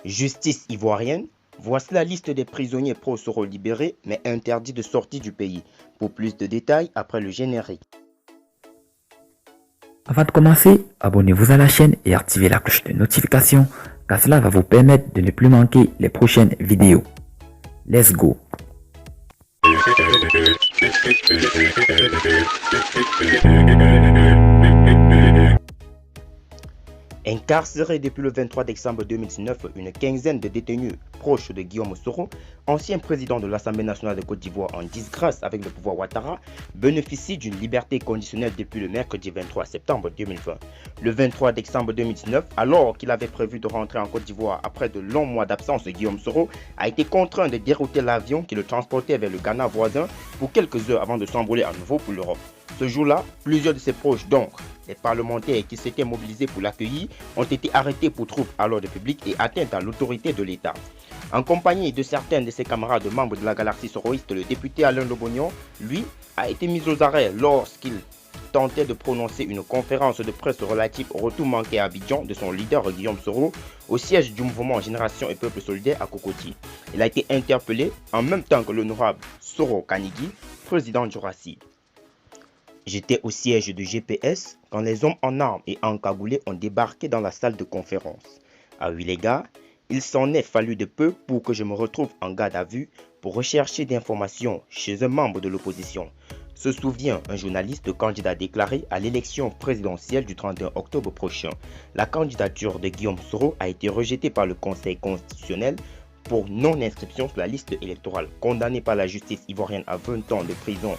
Justice ivoirienne, voici la liste des prisonniers pro-Soro libérés mais interdits de sortie du pays. Pour plus de détails, après le générique. Avant de commencer, abonnez-vous à la chaîne et activez la cloche de notification car cela va vous permettre de ne plus manquer les prochaines vidéos. Let's go! Incarcérés depuis le 23 décembre 2019, une quinzaine de détenus proches de Guillaume Soro, ancien président de l'Assemblée nationale de Côte d'Ivoire en disgrâce avec le pouvoir Ouattara, bénéficient d'une liberté conditionnelle depuis le mercredi 23 septembre 2020. Le 23 décembre 2019, alors qu'il avait prévu de rentrer en Côte d'Ivoire après de longs mois d'absence, Guillaume Soro a été contraint de dérouter l'avion qui le transportait vers le Ghana voisin pour quelques heures avant de s'envoler à nouveau pour l'Europe. Ce jour-là, plusieurs de ses proches, donc les parlementaires qui s'étaient mobilisés pour l'accueillir, ont été arrêtés pour troubles à l'ordre public et atteintes à l'autorité de l'État. En compagnie de certains de ses camarades membres de la galaxie soroïste, le député Alain Lobognon, lui, a été mis aux arrêts lorsqu'il tentait de prononcer une conférence de presse relative au retour manqué à Abidjan de son leader Guillaume Soro au siège du mouvement Génération et Peuple Solidaire à Cocody. Il a été interpellé en même temps que l'honorable Soro Kanigui, président du RACI. J'étais au siège du GPS quand les hommes en armes et encagoulés ont débarqué dans la salle de conférence. À Ouilega, il s'en est fallu de peu pour que je me retrouve en garde à vue pour rechercher des informations chez un membre de l'opposition. Se souvient un journaliste candidat déclaré à l'élection présidentielle du 31 octobre prochain. La candidature de Guillaume Soro a été rejetée par le Conseil constitutionnel pour non-inscription sur la liste électorale. Condamné par la justice ivoirienne à 20 ans de prison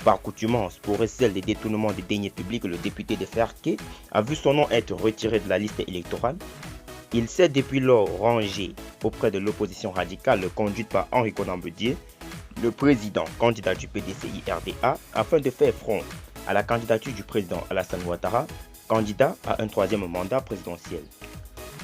par coutumance pour recel des détournements des deniers publics, le député de Ferké a vu son nom être retiré de la liste électorale. Il s'est depuis lors rangé auprès de l'opposition radicale conduite par Henri Konan Bédié, le président candidat du PDCI-RDA, afin de faire front à la candidature du président Alassane Ouattara, candidat à un troisième mandat présidentiel.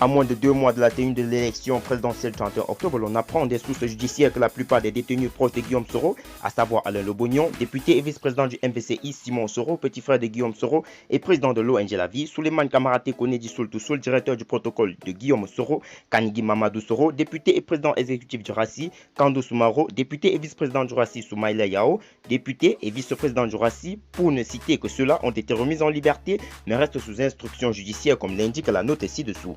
À moins de 2 mois de la tenue de l'élection présidentielle du 31 octobre, l'on apprend des sources judiciaires que la plupart des détenus proches de Guillaume Soro, à savoir Alain Lobognon, député et vice-président du MVCI, Simon Soro, petit frère de Guillaume Soro et président de l'ONG La Vie, Souleymane Kamaraté Konedi Soultoussoul, directeur du protocole de Guillaume Soro, Kanigui Mamadou Soro, député et président exécutif du RACI, Kando Soumaro, député et vice-président du RACI, Soumaïla Yao, député et vice-président du RACI, pour ne citer que ceux-là, ont été remis en liberté mais restent sous instruction judiciaire comme l'indique la note ci-dessous.